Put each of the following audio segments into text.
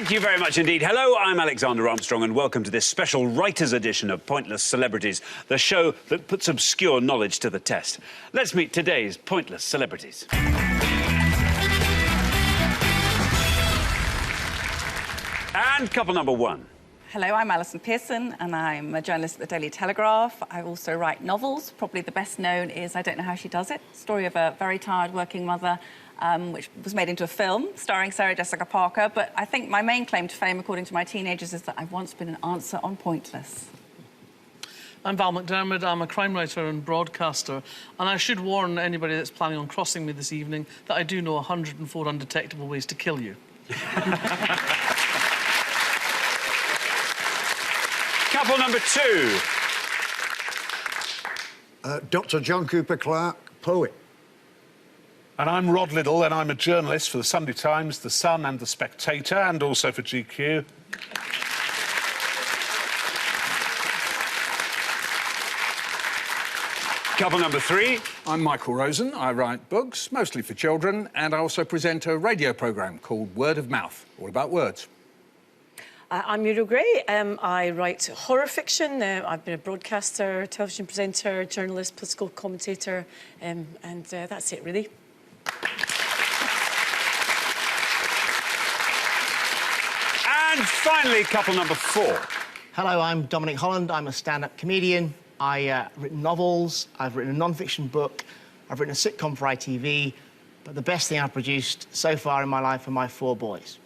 Thank you very much indeed. Hello, I'm Alexander Armstrong, and welcome to this special writer's edition of Pointless Celebrities, the show that puts obscure knowledge to the test. Let's meet today's Pointless Celebrities. And couple number one. Hello, I'm Alison Pearson, and I'm a journalist at the Daily Telegraph. I also write novels. Probably the best known is I Don't Know How She Does It, story of a very tired working mother, which was made into a film starring Sarah Jessica Parker. But I think my main claim to fame, according to my teenagers, is that I've once been an answer on Pointless. I'm Val McDermid. I'm a crime writer and broadcaster, and I should warn anybody that's planning on crossing me this evening that I do know 104 undetectable ways to kill you. Couple number two. Dr. John Cooper Clarke, poet. And I'm Rod Liddell, and I'm a journalist for the Sunday Times, The Sun and The Spectator, and also for GQ. Couple number three. I'm Michael Rosen. I write books, mostly for children, and I also present a radio programme called Word of Mouth, all about words. I'm Muriel Gray. I write horror fiction. I've been a broadcaster, television presenter, journalist, political commentator, and that's it, really. And finally, couple number four. Hello, I'm Dominic Holland. I'm a stand-up comedian. I've written novels, I've written a non-fiction book, I've written a sitcom for ITV, but the best thing I've produced so far in my life are my 4 boys.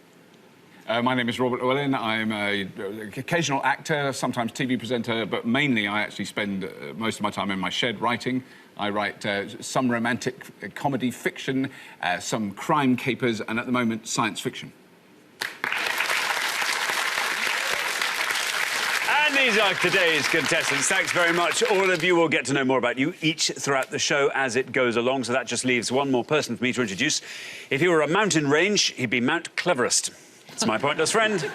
My name is Robert Llewellyn. I'm an occasional actor, sometimes TV presenter, but mainly I actually spend most of my time in my shed writing. I write some romantic comedy fiction, some crime capers, and at the moment, science fiction. And these are today's contestants. Thanks very much. All of you will get to know more about you each throughout the show as it goes along, so that just leaves one more person for me to introduce. If he were a mountain range, he'd be Mount Cleverest. It's my pointless friend.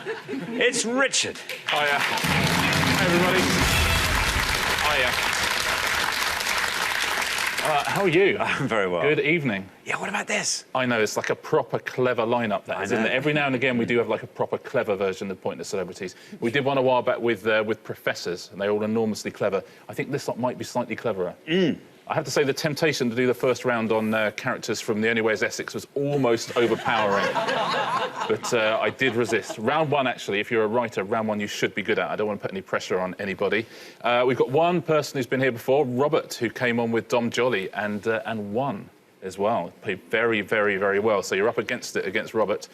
It's Richard. Hiya. Hey, everybody. Hiya. How are you? I'm very well. Good evening. Yeah, what about this? I know, it's like a proper clever lineup, that is, isn't it? Every now and again we do have like a proper clever version of Pointless Celebrities. We did one a while back with professors, and they're all enormously clever. I think this lot might be slightly cleverer. I have to say the temptation to do the first round on characters from The Only Way is Essex was almost overpowering. But I did resist. Round one, actually, if you're a writer, round one you should be good at. I don't want to put any pressure on anybody. We've got one person who's been here before, Robert, who came on with Dom Jolly and won as well. Played very, very, very well. So you're up against it, against Robert.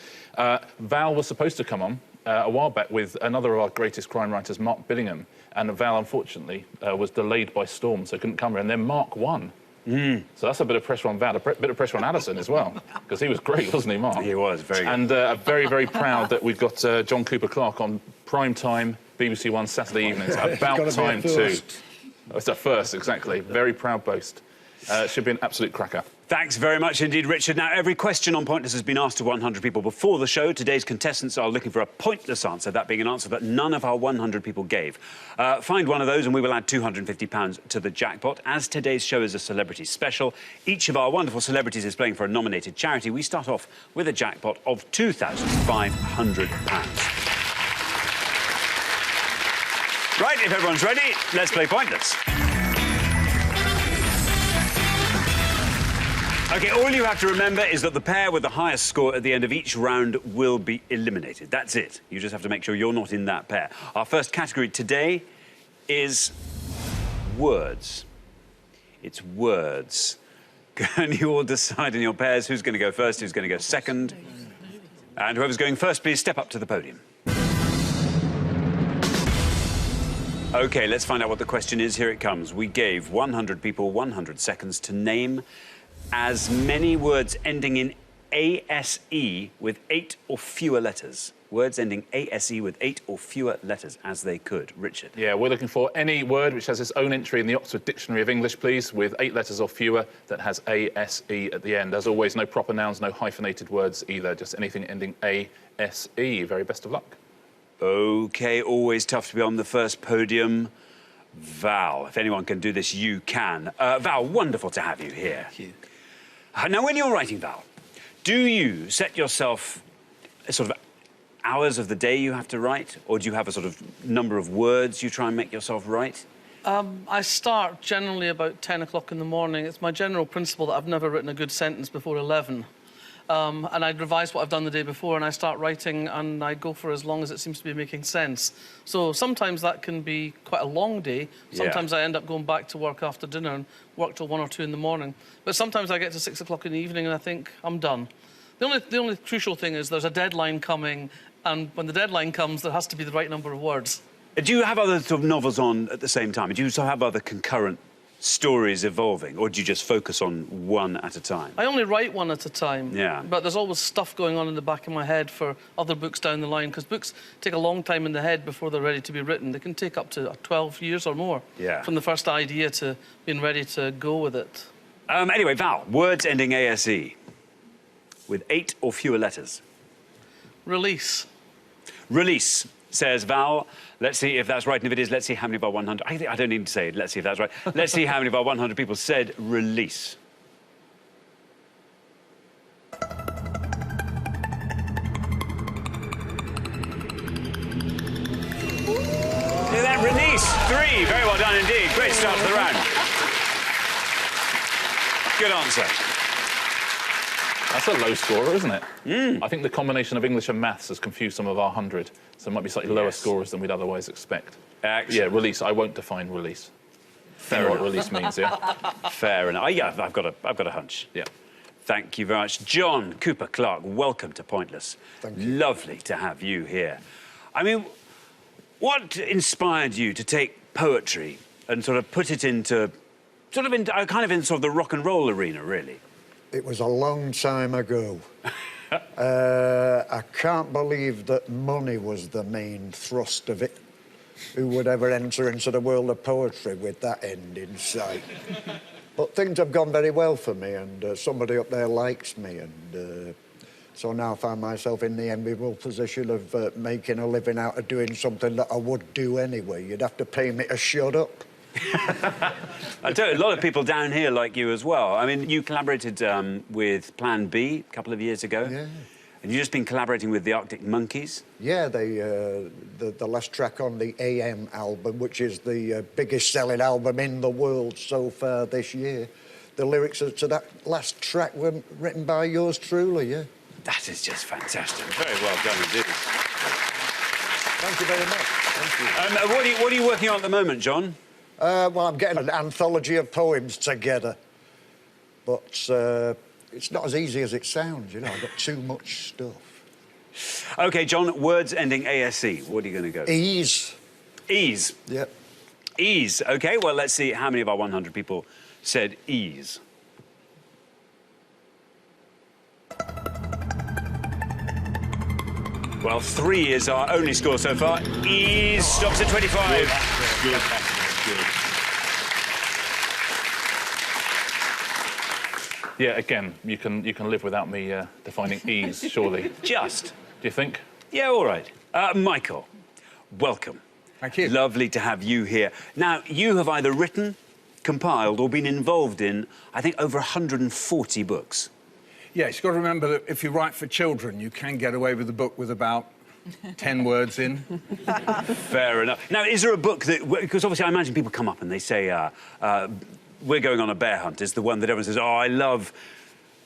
Val was supposed to come on a while back with another of our greatest crime writers, Mark Billingham. And Val, unfortunately, was delayed by storm, so couldn't come here. And then Mark won. So that's a bit of pressure on Val, a bit of pressure on Alison as well, because he was great, wasn't he, Mark? He was, very good. And very, very proud that we've got John Cooper Clarke on prime time, BBC One Saturday evenings. About time too. It's a first, exactly. Very proud boast. Should be an absolute cracker. Thanks very much indeed, Richard. Now, every question on Pointless has been asked to 100 people before the show. Today's contestants are looking for a pointless answer, that being an answer that none of our 100 people gave. Find one of those and we will add £250 to the jackpot. As today's show is a celebrity special, each of our wonderful celebrities is playing for a nominated charity. We start off with a jackpot of £2,500. Right, if everyone's ready, let's play Pointless. OK, all you have to remember is that the pair with the highest score at the end of each round will be eliminated. That's it. You just have to make sure you're not in that pair. Our first category today is words. It's words. Can you all decide in your pairs who's going to go first, who's going to go second? And whoever's going first, please step up to the podium. OK, let's find out what the question is. Here it comes. We gave 100 people 100 seconds to name as many words ending in ASE with 8 or fewer letters. Words ending ASE with 8 or fewer letters as they could. Richard. Yeah, we're looking for any word which has its own entry in the Oxford Dictionary of English, please, with 8 letters or fewer that has ASE at the end. As always, no proper nouns, no hyphenated words either, just anything ending ASE. Very best of luck. OK, always tough to be on the first podium. Val, if anyone can do this, you can. Val, wonderful to have you here. Thank you. Now, when you're writing, Val, do you set yourself sort of hours of the day you have to write, or do you have a sort of number of words you try and make yourself write? I start generally about 10 o'clock in the morning. It's my general principle that I've never written a good sentence before 11. And I revise what I've done the day before, and I start writing, and I go for as long as it seems to be making sense. So sometimes that can be quite a long day. Sometimes I end up going back to work after dinner and work till 1 or 2 in the morning. But sometimes I get to 6 o'clock in the evening and I think, I'm done. The only crucial thing is there's a deadline coming, and when the deadline comes, there has to be the right number of words. Do you have other sort of novels on at the same time? Do you also have other concurrent stories evolving, or do you just focus on one at a time? I only write one at a time. Yeah. But there's always stuff going on in the back of my head for other books down the line, because books take a long time in the head before they're ready to be written. They can take up to 12 years or more from the first idea to being ready to go with it. Anyway, Val, words ending ASE with 8 or fewer letters. Release. Release, says Val. Let's see if that's right, and if it is, let's see how many of our 100... I don't need to say it. Let's see if that's right. Let's see how many of our 100 people said release. Look at that, release. 3. Very well done indeed. Great start to the round. Good answer. That's a low scorer, isn't it? I think the combination of English and maths has confused some of our 100, so it might be slightly lower scorers than we'd otherwise expect. Excellent. Yeah, release. I won't define release. Fair enough. enough. What release means, yeah. Fair enough. Yeah, I've got a hunch. Yeah. Thank you very much. John Cooper Clarke, welcome to Pointless. Thank you. Lovely to have you here. I mean, what inspired you to take poetry and sort of put it into sort of the rock and roll arena, really? It was a long time ago. I can't believe that money was the main thrust of it. Who would ever enter into the world of poetry with that end in sight? But things have gone very well for me, and somebody up there likes me, and so now I find myself in the enviable position of making a living out of doing something that I would do anyway. You'd have to pay me to shut up. I tell you, a lot of people down here like you as well. I mean, you collaborated with Plan B a couple of years ago. Yeah. And you've just been collaborating with the Arctic Monkeys. Yeah, the last track on the AM album, which is the biggest selling album in the world so far this year. The lyrics to that last track were written by yours truly, yeah. That is just fantastic. Very well done indeed. Thank you very much. Thank you. What are you working on at the moment, John? Well, I'm getting an anthology of poems together, but it's not as easy as it sounds, you know. I've got too much stuff. OK, John, words ending ASE. What are you going to go? Ease. Ease? Yep. Ease. OK, well, let's see how many of our 100 people said ease. Well, 3 is our only score so far. Ease stops at 25. Good. Yeah, again, you can live without me defining ease, surely. Just. Do you think? Yeah, all right. Michael, welcome. Thank you. Lovely to have you here. Now, you have either written, compiled, or been involved in, I think, over 140 books. Yes, you've got to remember that if you write for children, you can get away with a book with about 10 words in. Fair enough. Now, is there a book that... Because obviously I imagine people come up and they say, We're Going on a Bear Hunt is the one that everyone says, oh, I love...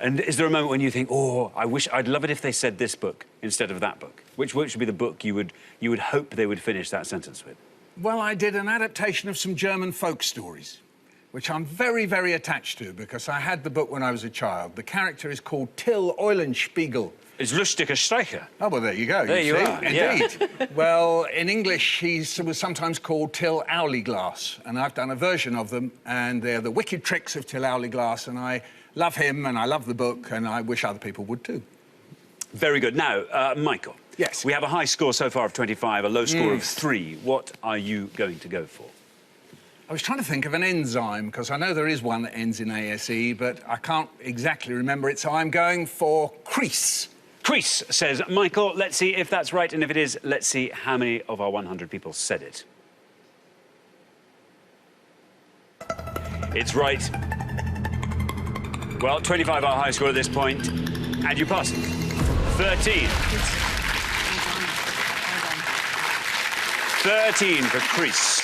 And is there a moment when you think, oh, I'd love it if they said this book instead of that book? Which would be the book you would hope they would finish that sentence with? Well, I did an adaptation of some German folk stories, which I'm very, very attached to because I had the book when I was a child. The character is called Till Eulenspiegel. It's Lustiger Streicher. Oh, well, there you go. There you are. Indeed. Yeah. Well, in English, he was sometimes called Till Owlyglass, and I've done a version of them, and they're the wicked tricks of Till Owlyglass, and I love him, and I love the book, and I wish other people would too. Very good. Now, Michael. Yes. We have a high score so far of 25, a low score of 3. What are you going to go for? I was trying to think of an enzyme, because I know there is one that ends in ASE, but I can't exactly remember it, so I'm going for crease. Crease, says Michael. Let's see if that's right, and if it is, let's see how many of our 100 people said it. It's right. Well, 25 our high score at this point, and you passed it. 13. 13 for Crease.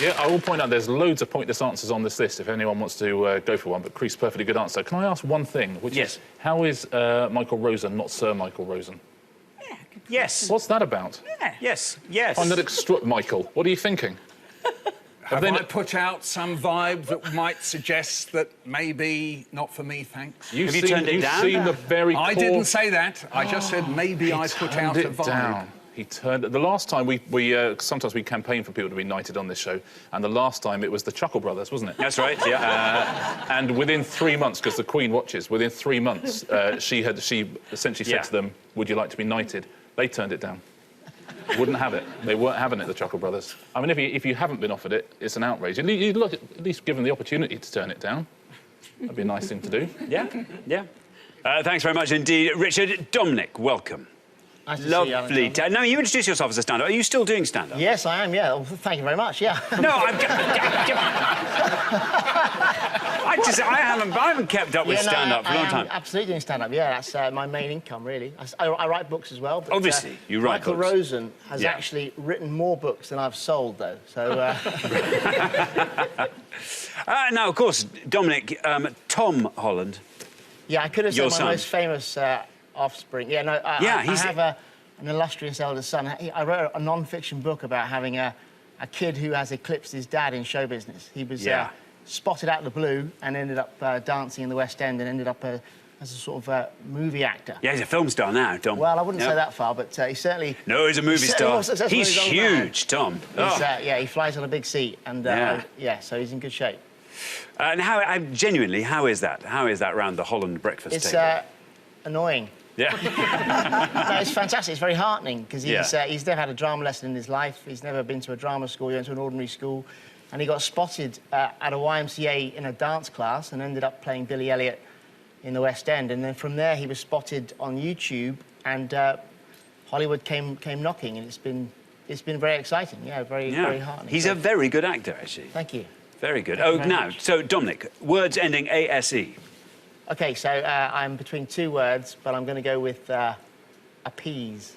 Yeah, I will point out there's loads of pointless answers on this list if anyone wants to go for one, but Crease, perfectly good answer. Can I ask one thing, which is, how is Michael Rosen not Sir Michael Rosen? Yes. What's that about? Yes, yes. I'm not Michael, what are you thinking? Have I put out some vibe that might suggest that maybe not for me, thanks? Have you turned it down? You seem a very I didn't say that. I just said maybe I put out a vibe. Down. He turned it. The last time sometimes we campaign for people to be knighted on this show, and the last time it was the Chuckle Brothers, wasn't it? That's right. Yeah. And within 3 months, because the Queen watches, within 3 months, she essentially said to them, "Would you like to be knighted?" They turned it down. Wouldn't have it. They weren't having it, the Chuckle Brothers. I mean, if you haven't been offered it, it's an outrage. At least give them the opportunity to turn it down. That'd be a nice thing to do. Yeah, yeah. Thanks very much indeed, Richard. Dominic, welcome. Nice to Lovely. see you, Now, you introduced yourself as a stand-up. Are you still doing stand-up? Yes, I am, yeah. Well, thank you very much, yeah. No, I haven't kept up with stand-up for a long time. I'm absolutely doing stand-up, yeah. That's my main income, really. I write books as well. But, obviously, you write Michael books. Rosen has actually written more books than I've sold, though, so... Now, of course, Dominic, Tom Holland. Yeah, I could have Your said son. my most famous offspring. Yeah, no, I have an illustrious elder son. I wrote a non-fiction book about having a kid who has eclipsed his dad in show business. He was spotted out of the blue and ended up dancing in the West End and ended up as a sort of movie actor. Yeah, he's a film star now, Tom. Well, I wouldn't say that far, but he certainly... No, he's a movie star. He's huge, Tom. Yeah, he flies on a big seat, and so he's in good shape. And genuinely, how is that? How is that round the Holland breakfast table? It's annoying. Yeah. No, it's fantastic. It's very heartening because he's never had a drama lesson in his life. He's never been to a drama school. He went to an ordinary school, and he got spotted at a YMCA in a dance class and ended up playing Billy Elliot in the West End. And then from there, he was spotted on YouTube, and Hollywood came knocking, and it's been very exciting. Yeah, very heartening. He's a very good actor, actually. Thank you. Very good. So Dominic, words ending ASE. OK, so I'm between two words, but I'm going to go with appease.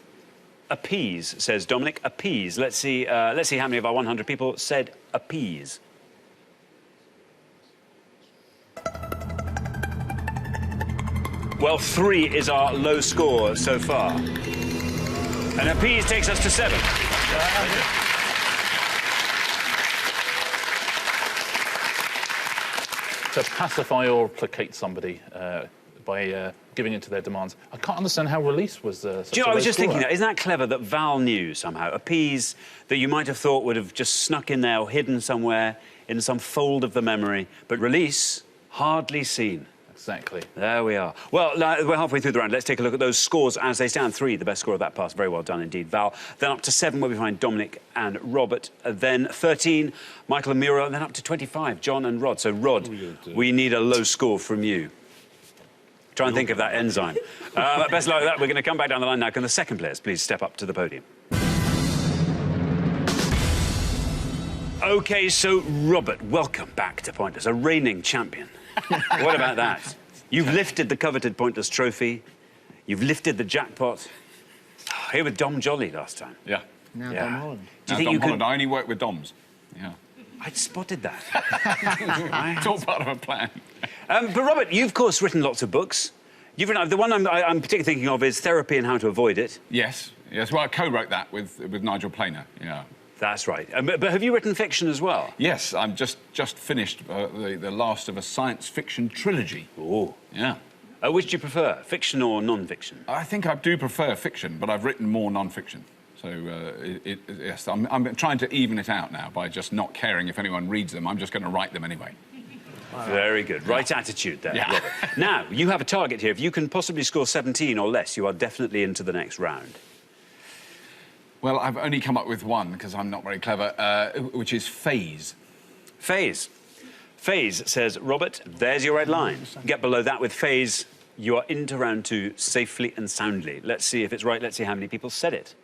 Appease, says Dominic. Appease. Let's see how many of our 100 people said appease. Well, 3 is our low score so far. And appease takes us to 7. To pacify or placate somebody by giving in to their demands. I can't understand how release was such Do you know, I was just thinking that. Isn't that clever that Val knew somehow? Appease that you might have thought would have just snuck in there or hidden somewhere in some fold of the memory. But release, hardly seen. Exactly. There we are. Well, we're halfway through the round. Let's take a look at those scores as they stand. 3, the best score of that pass. Very well done indeed, Val. Then up to 7, where we find Dominic and Robert. Then 13, Michael and Mira. And then up to 25, John and Rod. So, Rod, we need a low score from you. Try and think of that enzyme. Best of luck with that. We're going to come back down the line now. Can the second players please step up to the podium? OK, so, Robert, welcome back to Pointless, a reigning champion. What about that? You've lifted the coveted Pointless trophy. You've lifted the jackpot. Here with Dom Jolly last time. Yeah. Now Dom Holland. Do you think you could... I only work with Doms. Yeah. I'd spotted that. It's all part of a plan. But, Robert, you've, of course, written lots of books. You've written... The one I'm particularly thinking of is Therapy and How to Avoid It. Yes. Well, I co-wrote that with Nigel Planer, yeah. That's right. But have you written fiction as well? Yes, I'm just finished the last of a science fiction trilogy. Oh. Yeah. Which do you prefer, fiction or non-fiction? I think I do prefer fiction, but I've written more non-fiction. So, yes, I'm trying to even it out now by just not caring if anyone reads them. I'm just going to write them anyway. Very good. Right attitude there, Robert. Now, you have a target here. If you can possibly score 17 or less, you are definitely into the next round. Well, I've only come up with one, because I'm not very clever, which is phase. Phase. Phase, says Robert. There's your red line. Get below that with phase. You are into round 2 safely and soundly. Let's see if it's right. Let's see how many people said it.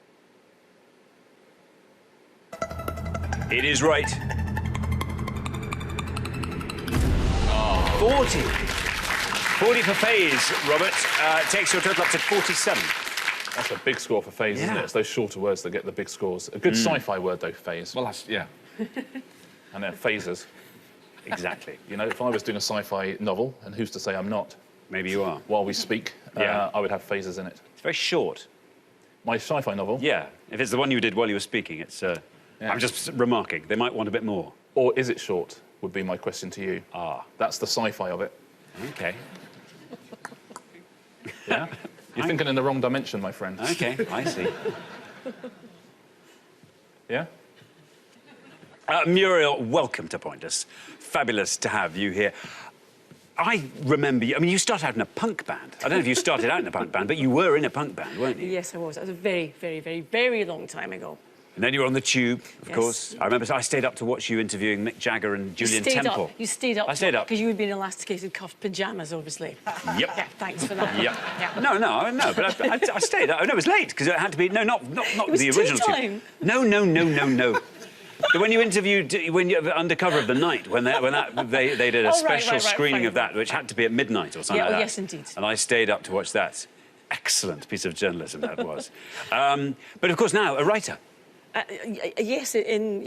It is right. 40. 40 for phase, Robert. Takes your total up to 47. That's a big score for phase, isn't it? It's those shorter words that get the big scores. A good sci-fi word, though, phase. Well, that's, yeah. And then phasers. Exactly. You know, if I was doing a sci-fi novel, and who's to say I'm not, Maybe you are. while we speak, I would have phasers in it. It's very short. My sci-fi novel? Yeah. If it's the one you did while you were speaking, it's... I'm just remarking. They might want a bit more. Or is it short, would be my question to you. Ah. That's the sci-fi of it. OK. Yeah? You're thinking in the wrong dimension, my friend. OK, I see. Yeah? Muriel, welcome to Pointless. Fabulous to have you here. I remember you... I mean, you started out in a punk band. I don't know if you started out in a punk band, but you were in a punk band, weren't you? Yes, I was. That was a very, very, very, very long time ago. And then you were on the Tube, of Yes. course. I remember I stayed up to watch you interviewing Mick Jagger and Julian Temple. You stayed up. I stayed up. Because you would be in elasticated cuffed pyjamas, obviously. Yep. Yeah, thanks for that. Yep. Yeah. No, but I stayed up. No, it was late, because it had to be... No, not was the tea original time. No. When you interviewed, when you Undercover of the Night, when they did a special screening of that, which had to be at midnight or something like that. Yes, indeed. And I stayed up to watch that. Excellent piece of journalism that was. But of course now, a writer. Yes, and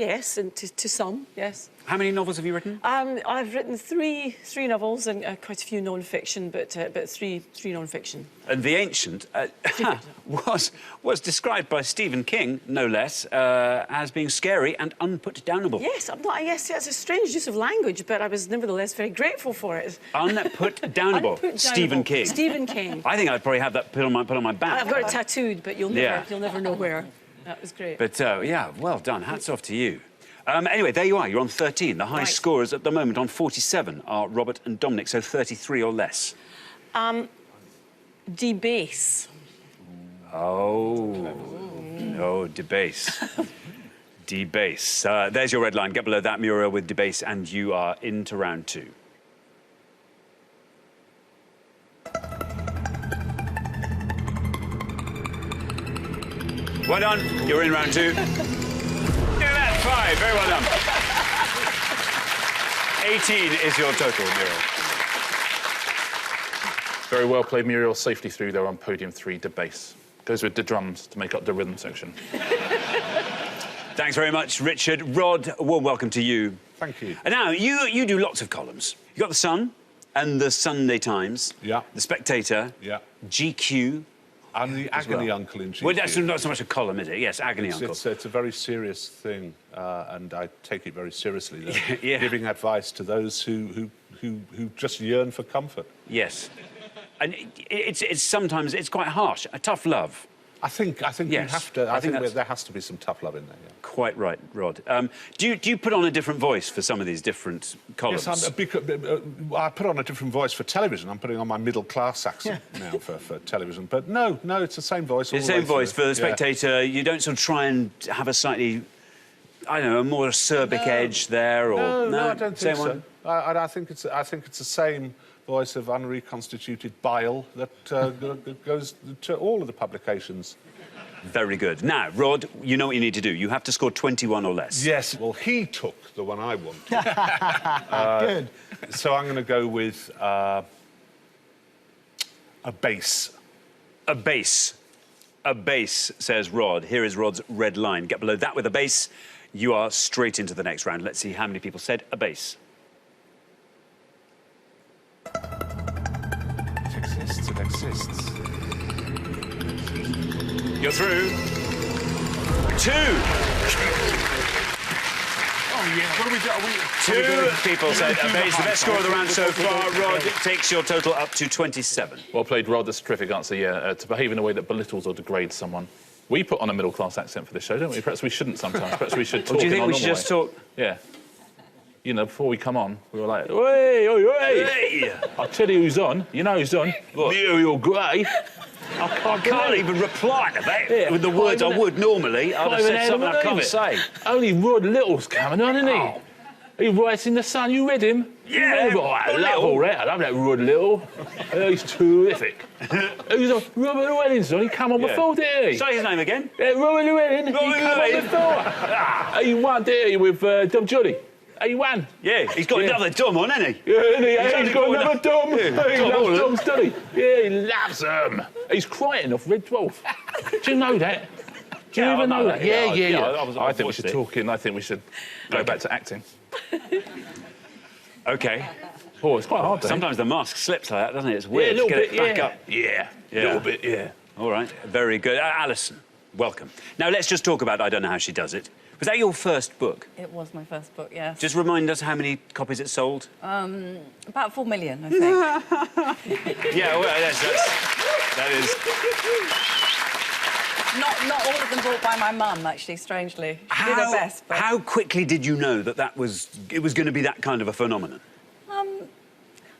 to some, yes. How many novels have you written? I've written three novels and quite a few non-fiction, but three non-fiction. And The Ancient was described by Stephen King, no less, as being scary and unputdownable. Yes, yes, it's a strange use of language, but I was nevertheless very grateful for it. Unputdownable. Stephen King. Stephen King. I think I'd probably have that put on my back. I've got it tattooed, but you'll never know where. That was great. But yeah, well done. Hats off to you. Anyway, there you are. You're on 13. The highest scorers at the moment on 47 are Robert and Dominic, so 33 or less. Debase. Oh, debase. Debase. There's your red line. Get below that, Muriel, with debase, and you are into round 2. Well done. You're in round 2. Give that 5. Very well done. 18 is your total, Muriel. Very well played, Muriel. Safely through there on podium 3, debase. Goes with the drums to make up the rhythm section. Thanks very much, Richard. Rod, a warm welcome to you. Thank you. And now, you do lots of columns. You've got The Sun and The Sunday Times. Yeah. The Spectator. Yeah. GQ. And the Agony Uncle in GQ. Well, that's not so much a column, is it? Yes, Agony Uncle. It's a very serious thing, and I take it very seriously, though. Yeah. Giving advice to those who just yearn for comfort. Yes. And it's sometimes quite harsh. A tough love. I think Yes. you have to. I think that's there has to be some tough love in there. Yeah. Quite right, Rod. Do you put on a different voice for some of these different columns? Yes, I put on a different voice for television. I'm putting on my middle-class accent now for television. But no, it's the same voice. It's the same voice for The Spectator. Yeah. You don't sort of try and have a slightly, I don't know, a more acerbic edge there, or no, I don't think so. One? I think it's the same voice of unreconstituted bile that goes to all of the publications. Very good. Now, Rod, you know what you need to do. You have to score 21 or less. Yes. Well, he took the one I wanted. Good. So I'm going to go with a bass. A bass. A bass, says Rod. Here is Rod's red line. Get below that with a bass. You are straight into the next round. Let's see how many people said a bass. It exists. You're through. 2. Oh, yeah. What do we do? 2 people said a bass. The best score of the round so far. Rod takes your total up to 27. Well played, Rod. That's a terrific answer, yeah. To behave in a way that belittles or degrades someone. We put on a middle-class accent for this show, don't we? Perhaps we shouldn't sometimes. Perhaps we should talk Do you think in our we should normal just way. talk? Yeah. You know, before we come on, we were like, "Hey, oi, oi! Hey! I'll tell you who's on. You know who's on? What? Muriel Gray. I can't even reply to that Yeah, with the words I even- would normally. I'd have Can't even said something I believe can't it. say. Only Rod Little's coming on, isn't he? Oh. He writes in The Sun. You read him? Yeah, You read him? Oh, I Rod love Little. all that. I love that Rod Little. He's terrific. Who's on? Robert Llewellyn's on. He come on before, didn't he? Say his name again. Yeah, Robert Llewellyn. He Robert come on Llewellyn. before. He won, didn't he, with Dom Jolly? He won. Yeah, he's got Yeah. another Dom on, hasn't he? Yeah, isn't he? He's He's only got got another Dom. Yeah, He Dom loves Holland. Doms, doesn't he? Yeah, he loves them. He's crying off Red Dwarf. Do you know that? Do you Yeah, I even know know that. that? Yeah, Yeah. I I think we watched should it. talk in. I think we should go back to acting. OK. Oh, it's quite hard, though. Sometimes the mask slips like that, doesn't it? It's weird. Yeah, a little Get it bit, back up. Yeah, Yeah. a little bit, yeah. All right, very good. Alison, welcome. Now, let's just talk about I Don't Know How She Does It. Was that your first book? It was my first book, yes. Just remind us how many copies it sold. About 4 million, I think. Yeah, well, that is... Not all of them bought by my mum, actually, strangely. She did her best, but... How quickly did you know that it was going to be that kind of a phenomenon?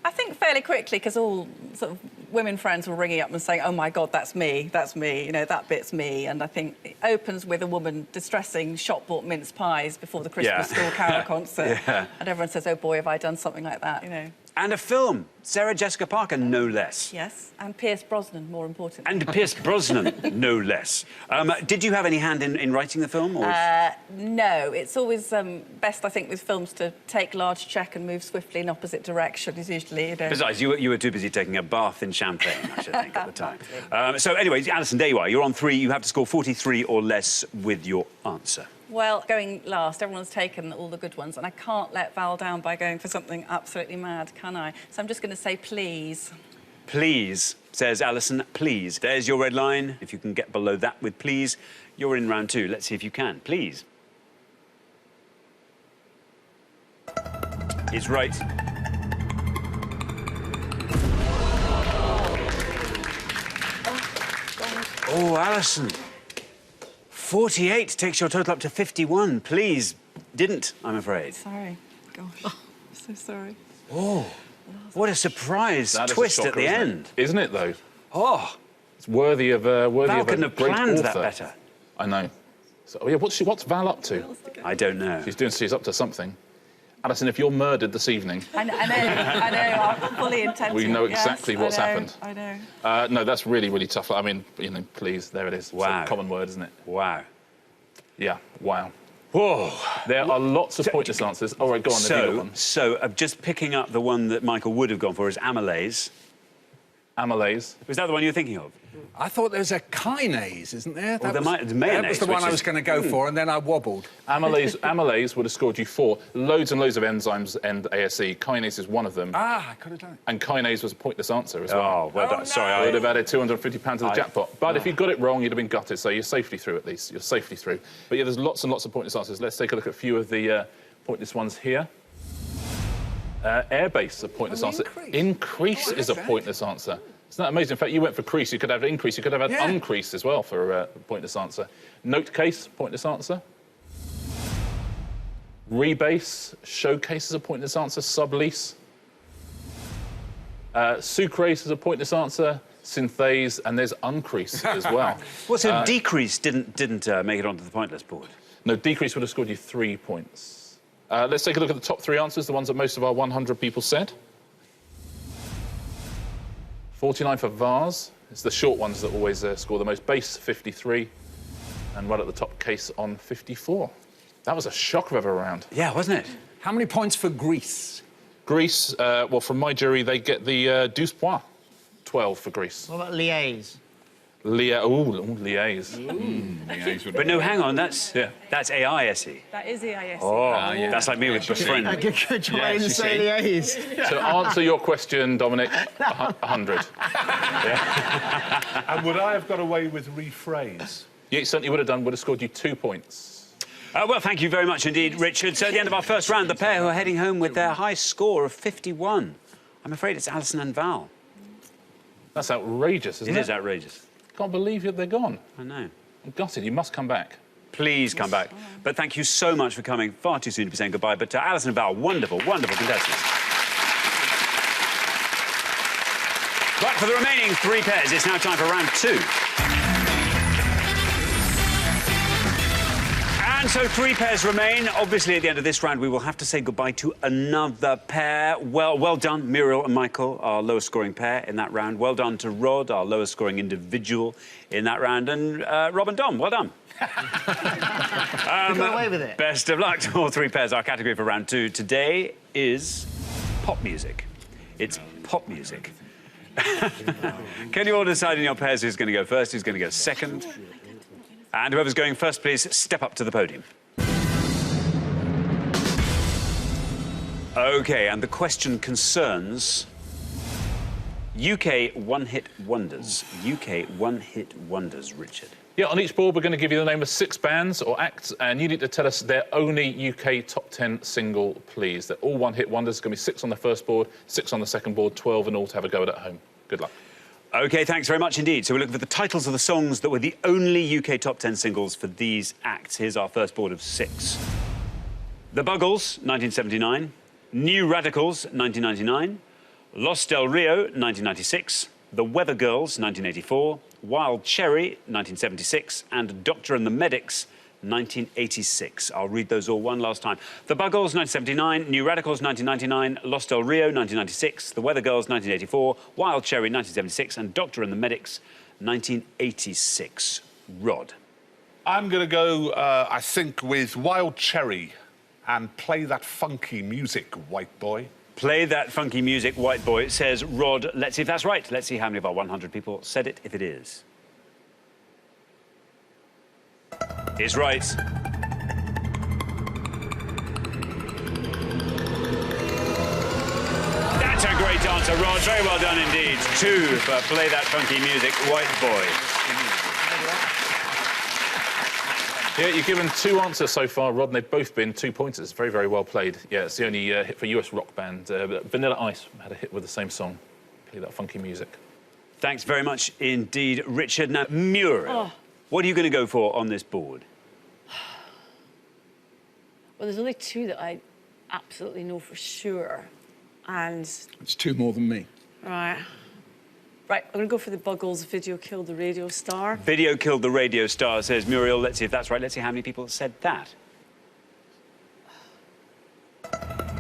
I think fairly quickly, because all sort of women friends were ringing up and saying, oh, my God, that's me, you know, that bit's me. And I think it opens with a woman distressing shop-bought mince pies before the Christmas school carol concert. Yeah. And everyone says, oh, boy, have I done something like that, you know. And a film. Sarah Jessica Parker, no less. Yes, and Pierce Brosnan, more importantly. And Pierce Brosnan, no less. Did you have any hand in writing the film? Or No, it's always best, I think, with films to take large check and move swiftly in opposite directions, usually, you know. Besides, you were too busy taking a bath in champagne, I should think, at the time. So anyway, Alison, there you are. You're on 3. You have to score 43 or less with your answer. Well, going last, everyone's taken all the good ones, and I can't let Val down by going for something absolutely mad, can I? So I'm just going to say please. Please, says Alison, please. There's your red line. If you can get below that with please, you're in round 2. Let's see if you can. Please. Is right. Oh, Alison. 48 takes your total up to 51. Please didn't, I'm afraid. Sorry. Gosh, I'm so sorry. Oh, what a surprise twist at the end. Isn't it, though? Oh. It's worthy of a Val couldn't have great planned author. that better. I know. So, yeah, what's Val up to? I don't know. She's up to something. Alison, if you're murdered this evening... I know, I'm fully intended. We know exactly what's happened. I know. No, that's really, really tough. I mean, you know, please, there it is. Wow. It's a common word, isn't it? Wow. Yeah, wow. Whoa. There are lots of pointless answers. All right, go on, have you got one? So, just picking up the one that Michael would have gone for is amylase. Amylase. Was that the one you were thinking of? I thought there was a kinase, isn't there? Well, That mayonnaise, that was the one which I is- was going to go for, and then I wobbled. Amylase would have scored you 4. Loads and loads of enzymes end ASE. Kinase is one of them. Ah, I could have done it. And kinase was a pointless answer as well. Oh, well done. no. Sorry, I would have added £250 to the I- jackpot. But if you got it wrong, you'd have been gutted, so you're safely through at least. You're safely through. But yeah, there's lots and lots of pointless answers. Let's take a look at a few of the pointless ones here. Airbase is a pointless answer. Increase is a pointless answer. Isn't that amazing? In fact, you went for crease. You could have increase. You could have had uncrease as well for a pointless answer. Note case, pointless answer. Rebase, showcase is a pointless answer. Sublease. Sucrase is a pointless answer. Synthase, and there's uncrease as well. Well, so decrease didn't make it onto the pointless board. No, decrease would have scored you 3 points. Let's take a look at the top 3 answers, the ones that most of our 100 people said. 49 for vase. It's the short ones that always score the most. Base, 53. And right at the top, case on 54. That was a shocker of a round. Yeah, wasn't it? How many points for Greece? Greece, well, from my jury, they get the 12 points. 12 for Greece. What about liaise? Liaise. But no, hang on, that's AISE. That is EIS. Oh, that's like me with befriend. Good job, I you didn't say liaise. So answer your question, Dominic, 100. And would I have got away with rephrase? Yeah, you certainly would have done, would have scored you 2 points. Well, thank you very much indeed, Richard. So at the end of our first round, the pair who are heading home with their high score of 51. I'm afraid it's Alison and Val. That's outrageous, isn't it? It is outrageous. Can't believe they're gone. I know. I'm gutted. You must come back. Please come back. But thank you so much for coming. Far too soon to be saying goodbye. But Alison and Val, wonderful, wonderful contestants. Right, for the remaining 3 pairs, it's now time for round 2. And so 3 pairs remain. Obviously, at the end of this round, we will have to say goodbye to another pair. Well done, Muriel and Michael, our lowest scoring pair in that round. Well done to Rod, our lowest scoring individual in that round. And Rob and Dom, well done. Got away with it. Best of luck to all 3 pairs. Our category for round 2 today is pop music. It's pop music. Can you all decide in your pairs who's going to go first, who's going to go second? And whoever's going first, please step up to the podium. OK, and the question concerns UK one-hit wonders. UK one-hit wonders, Richard. Yeah, on each board, we're going to give you the name of 6 bands or acts, and you need to tell us their only UK top 10 single, please. They're all one-hit wonders. There's going to be 6 on the first board, 6 on the second board, 12 in all to have a go at home. Good luck. OK, thanks very much indeed. So we're looking for the titles of the songs that were the only UK top 10 singles for these acts. Here's our first board of 6. The Buggles, 1979. New Radicals, 1999. Los Del Rio, 1996. The Weather Girls, 1984. Wild Cherry, 1976. And Doctor and the Medics, 1986. I'll read those all one last time. The Buggles, 1979. New Radicals, 1999. Los Del Rio, 1996. The Weather Girls, 1984. Wild Cherry, 1976. And Doctor and the Medics, 1986. Rod. I'm going to go, I think, with Wild Cherry and Play That Funky Music, White Boy. Play that funky music, white boy. It says Rod. Let's see if that's right. Let's see how many of our 100 people said it, if it is. It's right. That's a great answer, Rod. Very well done indeed. 2 for Play That Funky Music, white boy. Yeah, you've given 2 answers so far, Rod, and they've both been 2 pointers. Very, very well played. Yeah, it's the only hit for a US rock band. Vanilla Ice had a hit with the same song. Play That Funky Music. Thanks very much indeed, Richard. Now, Muriel, what are you going to go for on this board? Well, there's only 2 that I absolutely know for sure. And... It's 2 more than me. Right. Right, I'm going to go for the Buggles, Video Killed the Radio Star. Video Killed the Radio Star, says Muriel. Let's see if that's right. Let's see how many people said that.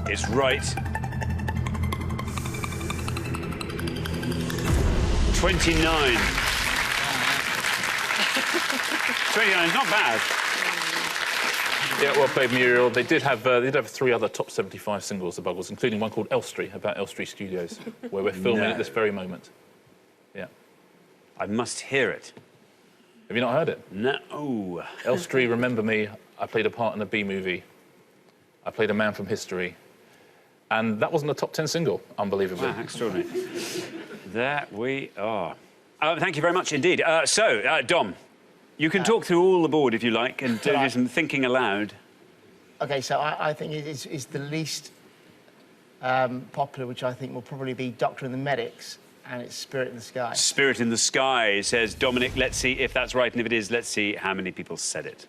It's right. 29. 29 is not bad. Yeah, well played, Muriel. They did have 3 other top 75 singles, the Buggles, including one called Elstree, about Elstree Studios, where we're filming at this very moment. Yeah. I must hear it. Have you not heard it? No. Elstree, Remember Me. I played a part in a B-movie. I played a man from history. And that wasn't a top 10 single, unbelievably. Wow, extraordinary. There we are. Thank you very much indeed. Dom, you can talk through all the board if you like and do some thinking aloud. OK, so I think it is the least popular, which I think will probably be Doctor and the Medics, and it's Spirit in the Sky. Spirit in the Sky, says Dominic. Let's see if that's right, and if it is, let's see how many people said it.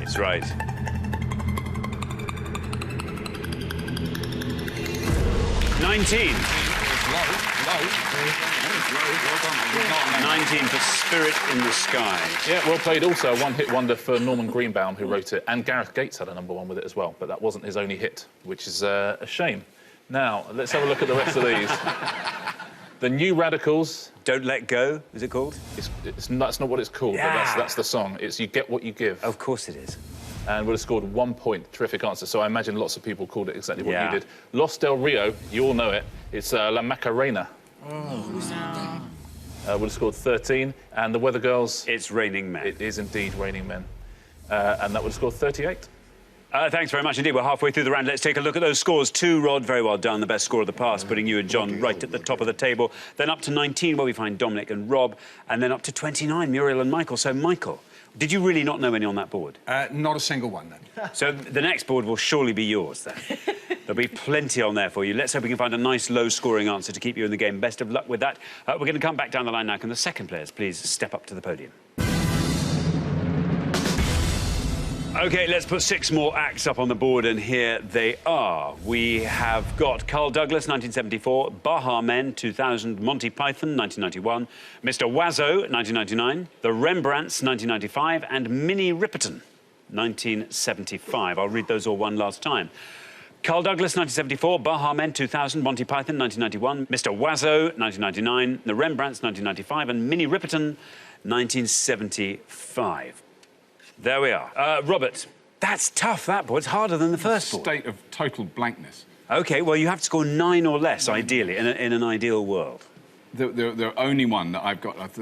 It's right. 19. 19 for Spirit in the Sky. Yeah, well played. Also a one-hit wonder for Norman Greenbaum, who wrote it, and Gareth Gates had a #1 with it as well, but that wasn't his only hit, which is a shame. Now, let's have a look at the rest of these. The New Radicals. Don't Let Go, is it called? That's not what it's called, but that's the song. It's You Get What You Give. Of course it is. And would have scored 1 point. Terrific answer. So I imagine lots of people called it exactly what you did. Los Del Rio, you all know it. It's La Macarena. Would have scored 13. And the Weather Girls... It's Raining Men. It is indeed Raining Men. And that would have scored 38. Thanks very much indeed. We're halfway through the round. Let's take a look at those scores. 2, Rod, very well done. The best score of the past, putting you and John right at the top of the table. Then up to 19, where we find Dominic and Rob. And then up to 29, Muriel and Michael. So, Michael, did you really not know any on that board? Not a single one, then. So the next board will surely be yours, then. There'll be plenty on there for you. Let's hope we can find a nice, low-scoring answer to keep you in the game. Best of luck with that. We're going to come back down the line now. Can the second players please step up to the podium? OK, let's put 6 more acts up on the board, and here they are. We have got Carl Douglas, 1974, Baha Men, 2000, Monty Python, 1991, Mr. Wazzo, 1999, The Rembrandts, 1995, and Minnie Riperton, 1975. I'll read those all one last time. Carl Douglas, 1974, Baha Men, 2000, Monty Python, 1991, Mr. Wazzo, 1999, The Rembrandts, 1995, and Minnie Riperton, 1975. There we are. Robert, that's tough, that board. It's harder than the first board. State of total blankness. OK, well, you have to score 9 or less, ideally, in an ideal world. The only one that I've got, like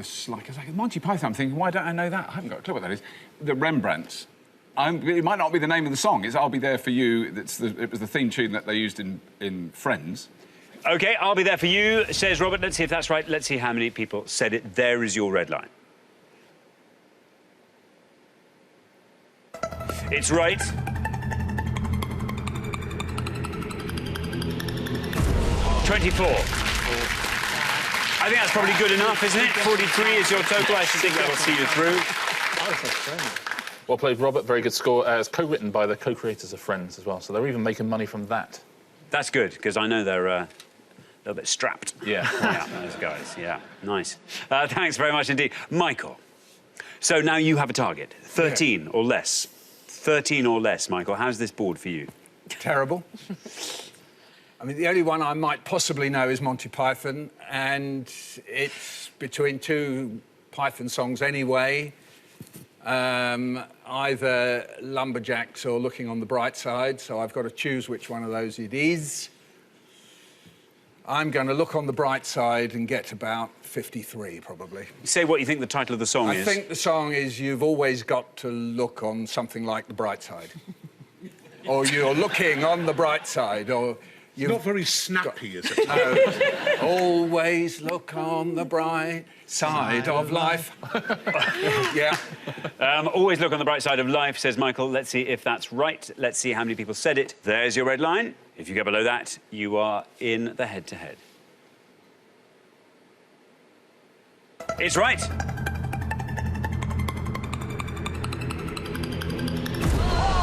Monty Python, I'm thinking, why don't I know that? I haven't got a clue what that is. The Rembrandts. It might not be the name of the song. It's I'll Be There For You. It was the theme tune that they used in Friends. OK, I'll Be There For You, says Robert. Let's see if that's right. Let's see how many people said it. There is your red line. It's right. I think that's probably good enough, isn't it? 43 is your total. I think that will see you through. Well played, Robert. Very good score. It's co-written by the co-creators of Friends as well, so they're even making money from that. That's good, because I know they're a little bit strapped. Yeah. Yeah, those guys, yeah. Nice. Thanks very much indeed. Michael, so now you have a target. 13 or less. 13 or less, Michael. How's this board for you? Terrible. I mean, the only one I might possibly know is Monty Python, and it's between two Python songs anyway. Either Lumberjacks or Looking on the Bright Side, so I've got to choose which one of those it is. I'm going to look on the bright side and get about 53, probably. Say what you think the title of the song is. I think the song is You've Always Got to Look on Something Like the Bright Side. Or You're Looking on the Bright Side, or... It's not very snappy, is it? No. Always look on the bright side of life. Yeah. Always look on the bright side of life, says Michael. Let's see if that's right. Let's see how many people said it. There's your red line. If you get below that, you are in the head-to-head. It's right.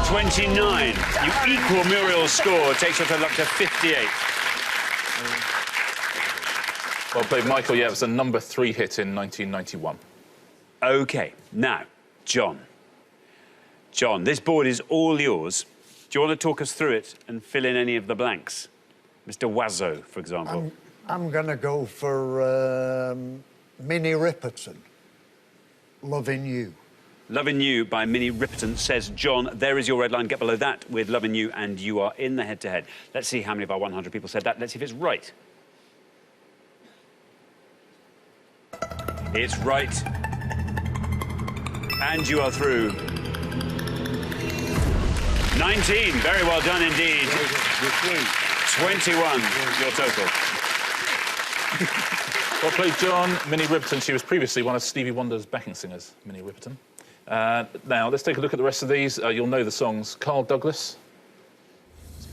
$29. You equal Muriel's score. Takes your total up to 58. Well played, Michael. Yeah, it was a number 3 hit in 1991. OK. Now, John. John, this board is all yours. Do you want to talk us through it and fill in any of the blanks? Mr. Wazzo, for example. I'm going to go for Minnie Riperton. Loving You. Loving You by Minnie Riperton, says John. There is your red line. Get below that with Loving You, and you are in the head-to-head. Let's see how many of our 100 people said that. Let's see if it's right. It's right. And you are through. 19. Very well done indeed. 21, your total. Well played, John. Minnie Riperton. She was previously one of Stevie Wonder's backing singers, Minnie Riperton. Now, let's take a look at the rest of these. You'll know the songs. Carl Douglas,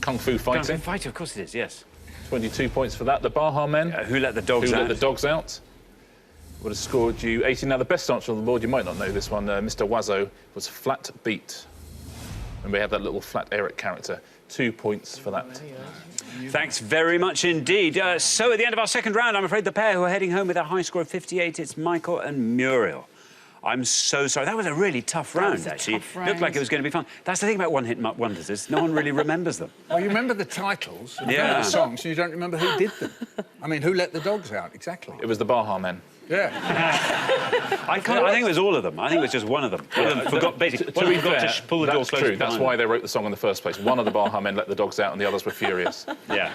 Kung Fu Fighting. Kung Fu Fighting, of course it is, yes. 22 points for that. The Baha Men. Who Let the Dogs Out? Who Let the Dogs Out. Would have scored you 18. Now, the best answer on the board, you might not know this one, Mr. Wazzo, was Flat Beat. And we had that little Flat Eric character. 2 points for that. Thanks very much indeed. So at the end of our second round, I'm afraid the pair who are heading home with a high score of 58, it's Michael and Muriel. I'm so sorry. That was a really tough round, actually. Looked like it was going to be fun. That's the thing about one-hit wonders, is no one really remembers them. Well, you remember the titles of the songs, and you don't remember who did them. I mean, who let the dogs out, exactly? It was the Baha Men. Yeah. I think it was all of them. I think it was just one of them. One of them forgot, basically, one of them forgot to pull the door closed. That's true. That's why they wrote the song in the first place. One of the Baha Men let the dogs out, and the others were furious. Yeah.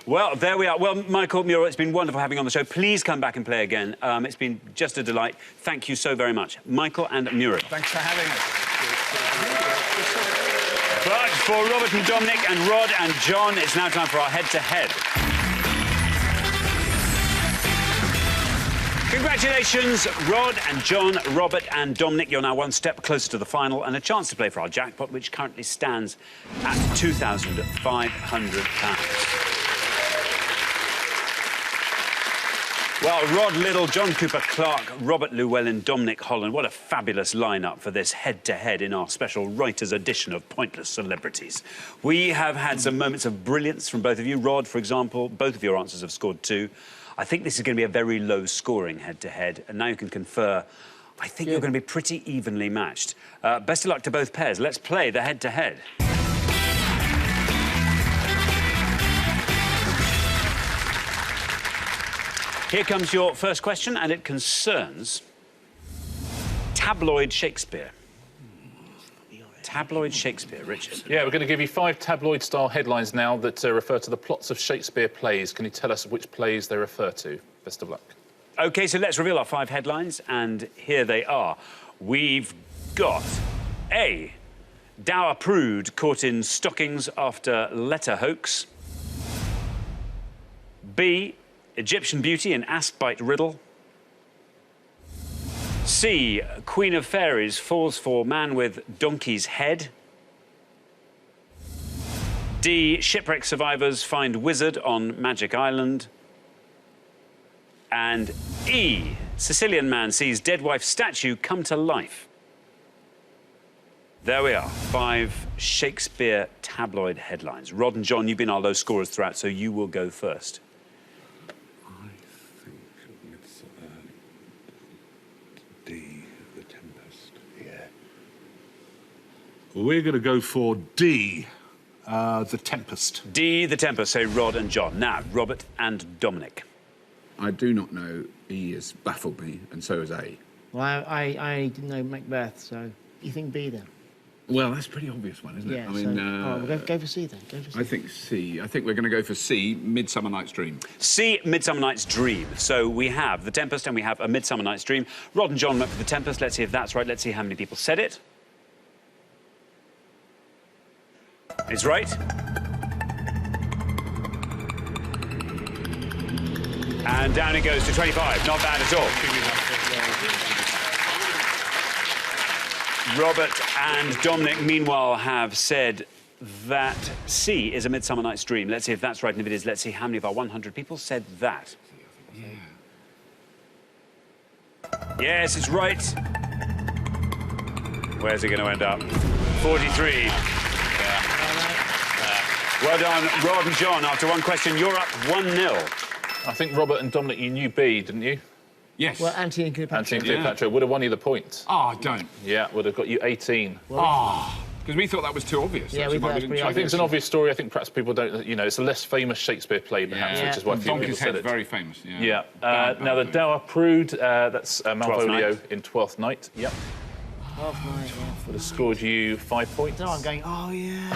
Well, there we are. Well, Michael, Muriel, it's been wonderful having you on the show. Please come back and play again. It's been just a delight. Thank you so very much. Michael and Muriel. Thanks for having us. But for Robert and Dominic and Rod and John, it's now time for our head-to-head. Congratulations, Rod and John, Robert and Dominic. You're now one step closer to the final and a chance to play for our jackpot, which currently stands at £2,500. Well, Rod Liddell, John Cooper Clarke, Robert Llewellyn, Dominic Holland. What a fabulous lineup for this head-to-head in our special writer's edition of Pointless Celebrities. We have had some moments of brilliance from both of you. Rod, for example, both of your answers have scored 2. I think this is going to be a very low-scoring head-to-head, and now you can confer. I think you're going to be pretty evenly matched. Best of luck to both pairs. Let's play the head-to-head. Here comes your first question, and it concerns tabloid Shakespeare. tabloid Shakespeare. Richard. Yeah, we're going to give you 5 tabloid-style headlines now that refer to the plots of Shakespeare plays. Can you tell us which plays they refer to? Best of luck. OK, so let's reveal our 5 headlines, and here they are. We've got A, dour prude caught in stockings after letter hoax. B, Egyptian beauty in asp bite riddle. C, Queen of Fairies falls for man with donkey's head. D, shipwreck survivors find wizard on Magic Island. And E, Sicilian man sees dead wife statue come to life. There we are, 5 Shakespeare tabloid headlines. Rod and John, you've been our low scorers throughout, so you will go first. I think it's D, The Tempest. Yeah. We're going to go for D, The Tempest. D, The Tempest, say Rod and John. Now, Robert and Dominic. I do not know. E has baffled me, and so has A. Well, I didn't know Macbeth, so you think B then? Well, that's a pretty obvious one, isn't it? Yeah, I mean, all right, we'll go for C then. Go for C. I think C. I think we're going to go for C, Midsummer Night's Dream. C, Midsummer Night's Dream. So we have The Tempest and we have A Midsummer Night's Dream. Rod and John went for The Tempest. Let's see if that's right. Let's see how many people said it. It's right. And down it goes to 25. Not bad at all. Robert and Dominic, meanwhile, have said that C is A Midsummer Night's Dream. Let's see if that's right, and if it is, let's see how many of our 100 people said that. Yeah. Yes, it's right. Where's it going to end up? 43. Yeah. Well done, Rod and John. After one question, you're up 1-0. I think Robert and Dominic, you knew B, didn't you? Yes. Well, Antony and Cleopatra. Antony and Cleopatra would have won you the point. Oh, don't. Yeah, would have got you 18. Because we thought that was too obvious. Yeah, we thought that was pretty I think it's an obvious story. I think perhaps people don't, you know, it's a less famous Shakespeare play, perhaps, Yeah. which is why few people Donkey's said Head, it. very famous. Yeah. Yeah. Bad Now, the movie. Dour Prude, that's Malvolio Night. in Twelfth Night. Yep. Oh, my, yeah. Would have scored you 5 points. No, I'm going, oh, yeah.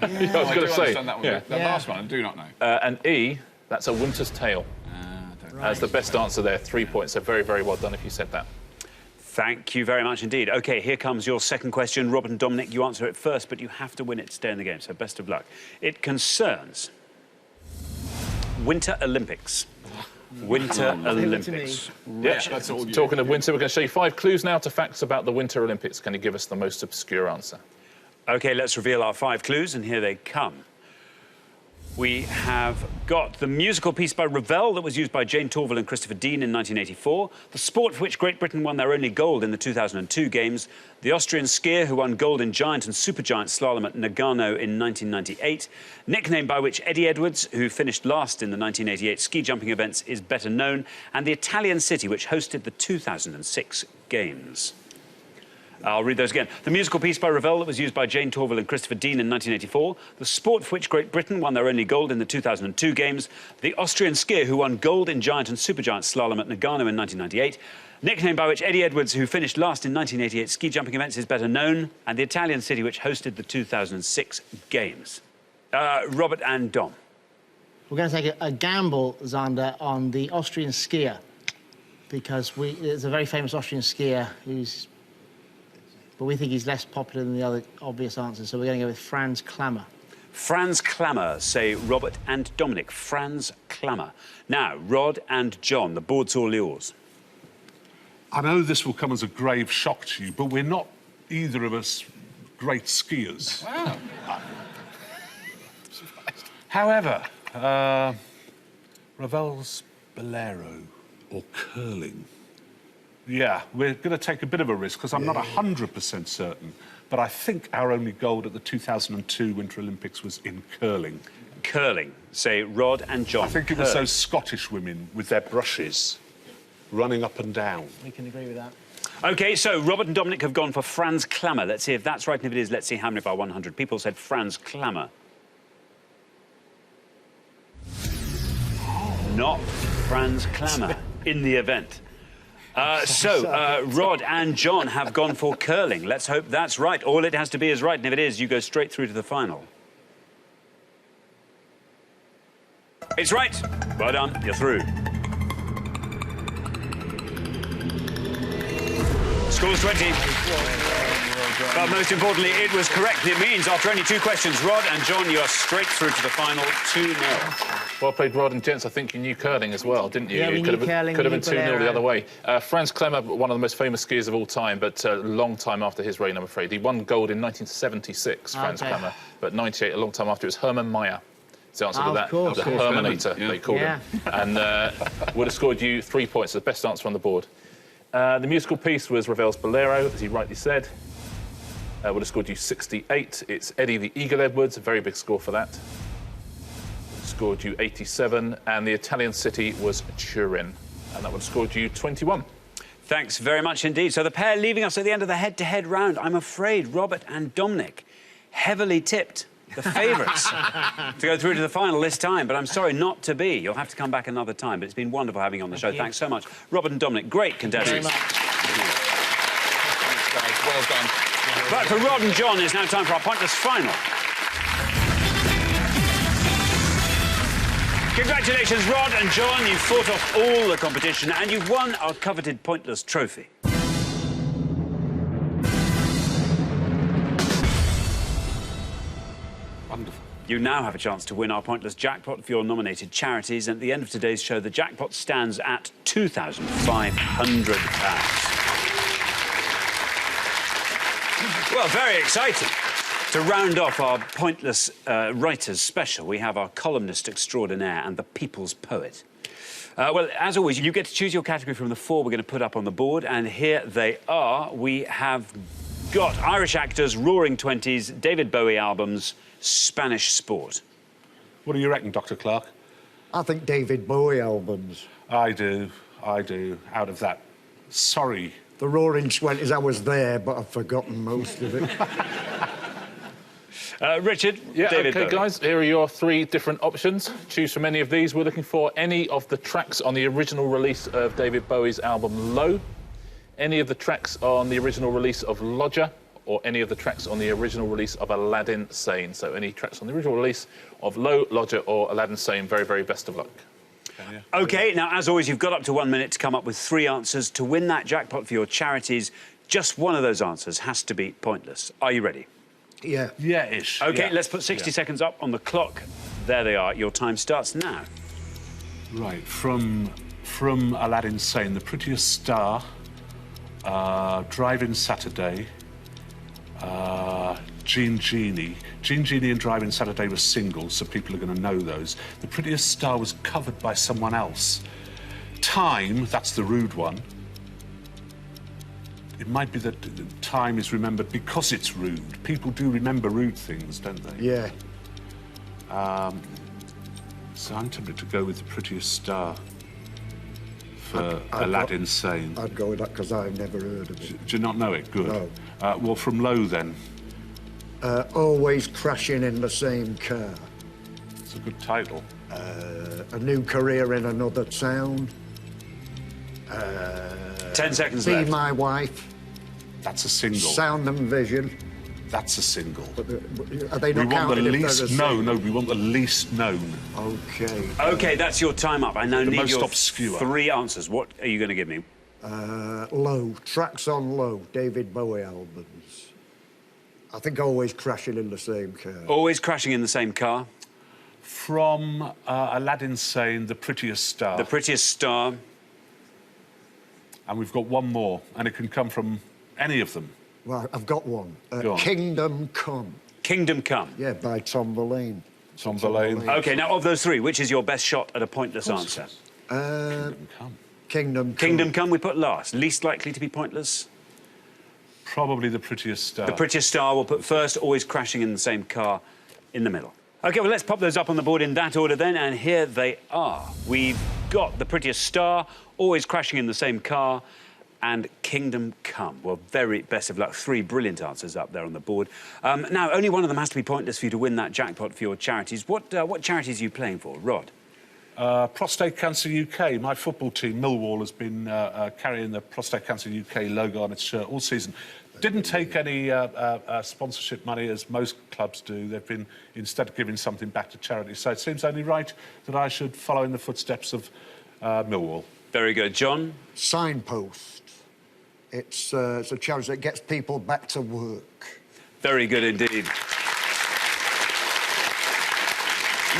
I was I going do to say. understand that one. Yeah. The last one, I do not know. And E, that's A Winter's Tale. That's the best answer there, 3 points. So very, very well done if you said that. Thank you very much indeed. OK, here comes your second question. Robert and Dominic, you answer it first, but you have to win it to stay in the game, so best of luck. It concerns Winter Olympics. Winter Olympics. Yeah, that's all you. Talking of winter, we're going to show you 5 clues now to facts about the Winter Olympics. Can you give us the most obscure answer? OK, let's reveal our 5 clues, and here they come. We have got the musical piece by Ravel that was used by Jane Torval and Christopher Dean in 1984, the sport for which Great Britain won their only gold in the 2002 Games, the Austrian skier who won gold in giant and supergiant slalom at Nagano in 1998, nickname by which Eddie Edwards, who finished last in the 1988 ski jumping events, is better known, and the Italian city which hosted the 2006 Games. I'll read those again. The musical piece by Ravel that was used by Jane Torval and Christopher Dean in 1984, the sport for which Great Britain won their only gold in the 2002 Games, the Austrian skier who won gold in giant and supergiant slalom at Nagano in 1998, nickname by which Eddie Edwards, who finished last in 1988 ski jumping events, is better known, and the Italian city which hosted the 2006 Games. Robert and Dom. We're going to take a gamble, Xander, on the Austrian skier, because there's a very famous Austrian skier who's... but we think he's less popular than the other obvious answers, so we're going to go with Franz Klammer. Franz Klammer, say Robert and Dominic. Franz Klammer. Now, Rod and John, the board's all yours. I know this will come as a grave shock to you, but we're not, either of us, great skiers. Wow. However, Ravel's Bolero, or curling. Yeah, we're going to take a bit of a risk because I'm not 100% certain, but I think our only gold at the 2002 Winter Olympics was in curling. Curling, say Rod and John. I think it was those Scottish women with their brushes running up and down. We can agree with that. OK, so Robert and Dominic have gone for Franz Klammer. Let's see if that's right, and if it is, let's see how many of our 100 people said Franz Klammer. Not Franz Klammer in the event. Rod and John have gone for curling. Let's hope that's right. All it has to be is right, and if it is, you go straight through to the final. It's right. Well done. You're through. Score's 20. But most importantly, it was correct. It means after only 2 questions, Rod and John, you are straight through to the final 2-0. Well played, Rod, and gents, I think you knew curling as well, didn't you? Yeah, we knew curling. Could have been 2-0 the other way. Franz Klemmer, one of the most famous skiers of all time, but a long time after his reign, I'm afraid. He won gold in 1976, Franz Klemmer, but 98, a long time after, it was Hermann Maier. It's the answer to that. The Hermanator, they called him. And would have scored you 3 points, the best answer on the board. The musical piece was Ravel's Bolero, as he rightly said. Would have scored you 68. It's Eddie the Eagle Edwards, a very big score for that. Scored you 87. And the Italian city was Turin. And that would have scored you 21. Thanks very much indeed. So the pair leaving us at the end of the head-to-head round, I'm afraid Robert and Dominic, heavily tipped, the favourites to go through to the final this time. But I'm sorry, not to be. You'll have to come back another time. But it's been wonderful having you on the show. Thanks so much. Robert and Dominic, great contestants. Thanks, guys. Well done. But for Rod and John, it's now time for our pointless final. Congratulations, Rod and John. You've fought off all the competition and you've won our coveted pointless trophy. Wonderful. You now have a chance to win our pointless jackpot for your nominated charities. And at the end of today's show, the jackpot stands at £2,500. Well, very exciting. To round off our Pointless Writers special, we have our columnist extraordinaire and the people's poet. Well, as always, you get to choose your category from the 4 we're going to put up on the board, and here they are. We have got Irish actors, Roaring Twenties, David Bowie albums, Spanish sport. What do you reckon, Dr. Clark? I think David Bowie albums. I do. Out of that, sorry. The Roaring Twenties, I was there, but I've forgotten most of it. Richard, yeah, David OK, Bowie. guys, here are your 3 different options. Choose from any of these. We're looking for any of the tracks on the original release of David Bowie's album Low, any of the tracks on the original release of Lodger, or any of the tracks on the original release of Aladdin Sane. So any tracks on the original release of Low, Lodger, or Aladdin Sane. Very, very best of luck. OK, now, as always, you've got up to 1 minute to come up with 3 answers. To win that jackpot for your charities, just one of those answers has to be pointless. Are you ready? Yeah. Yeah-ish. OK, yeah. let's put 60 seconds up on the clock. There they are. Your time starts now. Right, from Aladdin Sane, The Prettiest Star, Drive-In Saturday, Jean Genie. Jean Genie and Drive-In Saturday were singles, so people are going to know those. The Prettiest Star was covered by someone else. Time, that's the rude one. It might be that Time is remembered because it's rude. People do remember rude things, don't they? Yeah. So I'm tempted to go with The Prettiest Star for Aladdin Sane. I'd go with that because I've never heard of it. Do you not know it? Good. No. Well, from Low, then. Always Crashing in the Same Car. It's a good title. A New Career in Another Town. 10 seconds Be left. My Wife. That's a single. Sound and Vision. That's a single. Are they We not want the counted if least... they're a No, single? no, we want the least known. OK. OK, that's your time up. I now need most your obscure. 3 answers. What are you going to give me? Low. Tracks on Low. David Bowie albums. I think Always Crashing in the Same Car. Always Crashing in the Same Car. From Aladdin Sane, The Prettiest Star. The Prettiest Star. And we've got one more, and it can come from any of them. Well, I've got one. Go on. Kingdom Come. Kingdom Come. Yeah, by Tom Verlaine. Tom Verlaine. OK, now, of those 3, which is your best shot at a pointless answer? Kingdom Come. Kingdom Come. Kingdom Come we put last. Least likely to be pointless? Probably The Prettiest Star. The Prettiest Star we'll put first, Always Crashing in the Same Car in the middle. OK, well, let's pop those up on the board in that order then, and here they are. We've got The Prettiest Star, Always Crashing in the Same Car, and Kingdom Come. Well, very best of luck. 3 brilliant answers up there on the board. Now, only one of them has to be pointless for you to win that jackpot for your charities. What charities are you playing for, Rod? Prostate Cancer UK. My football team, Millwall, has been carrying the Prostate Cancer UK logo on its shirt all season. Didn't take any sponsorship money, as most clubs do. They've been instead giving something back to charity. So it seems only right that I should follow in the footsteps of Millwall. Very good. John? Signpost. It's a charity that gets people back to work. Very good indeed.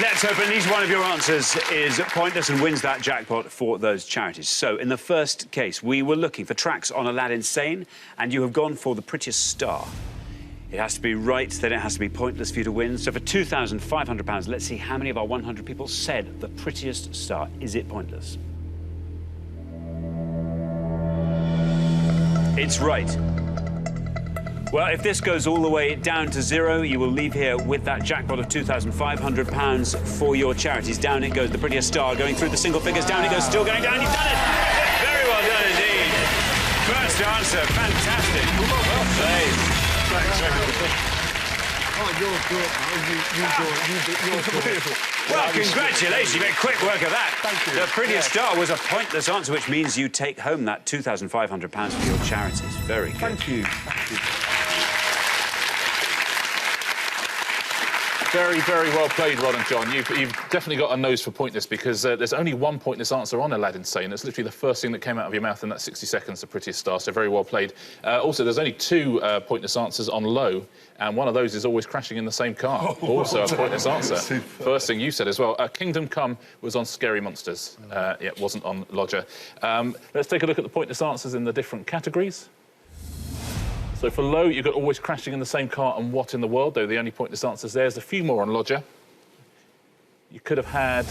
Let's hope at least one of your answers is pointless and wins that jackpot for those charities. So, in the first case, we were looking for tracks on Aladdin Sane, and you have gone for The Prettiest Star. It has to be right, then it has to be pointless for you to win. So, for £2,500, let's see how many of our 100 people said The Prettiest Star. Is it pointless? It's right. Well, if this goes all the way down to zero, you will leave here with that jackpot of £2,500 for your charities. Down it goes, The Prettiest Star, going through the single figures. Down it goes, still going down. You've done it! Very well done indeed. First answer, fantastic. Well played. Oh, you're good. You're good. Well, congratulations. You made quick work of that. Thank you. The Prettiest Star was a pointless answer, which means you take home that £2,500 for your charities. Very good. Thank you. Thank you. Very, very well played, Rod and John. You've definitely got a nose for pointless, because there's only one pointless answer on Aladdin Sane. It's literally the first thing that came out of your mouth in that 60 seconds, The Prettiest Star, so very well played. Also, there's only two pointless answers on Low, and one of those is always crashing in the same car. Also a pointless answer. First thing you said as well. Kingdom Come was on Scary Monsters. It wasn't on Lodger. Let's take a look at the pointless answers in the different categories. So for Low, you've got always crashing in the same car and what in the world, though the only pointless answers there's a few more on Lodger. You could have had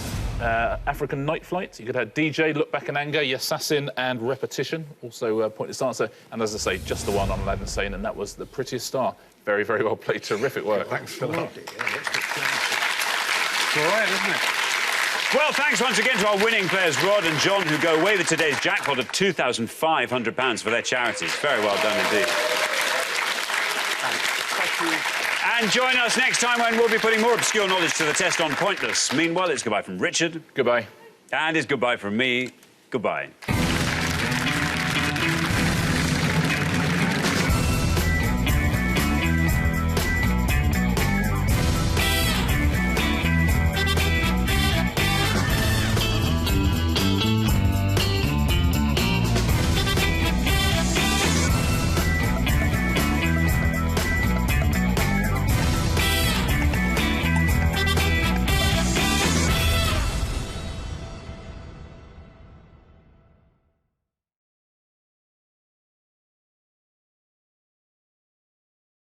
African Night Flight. You could have had DJ, Look Back in Anger, Yassassin and Repetition. Also a pointless answer. And as I say, just the one on Aladdin Sane, and that was The Prettiest Star. Very, very well played. Terrific work. Thanks for that. It's all right, isn't it? Well, thanks once again to our winning players, Rod and John, who go away with today's jackpot of £2,500 for their charities. Very well done indeed. And join us next time when we'll be putting more obscure knowledge to the test on Pointless. Meanwhile, it's goodbye from Richard. Goodbye. And it's goodbye from me. Goodbye.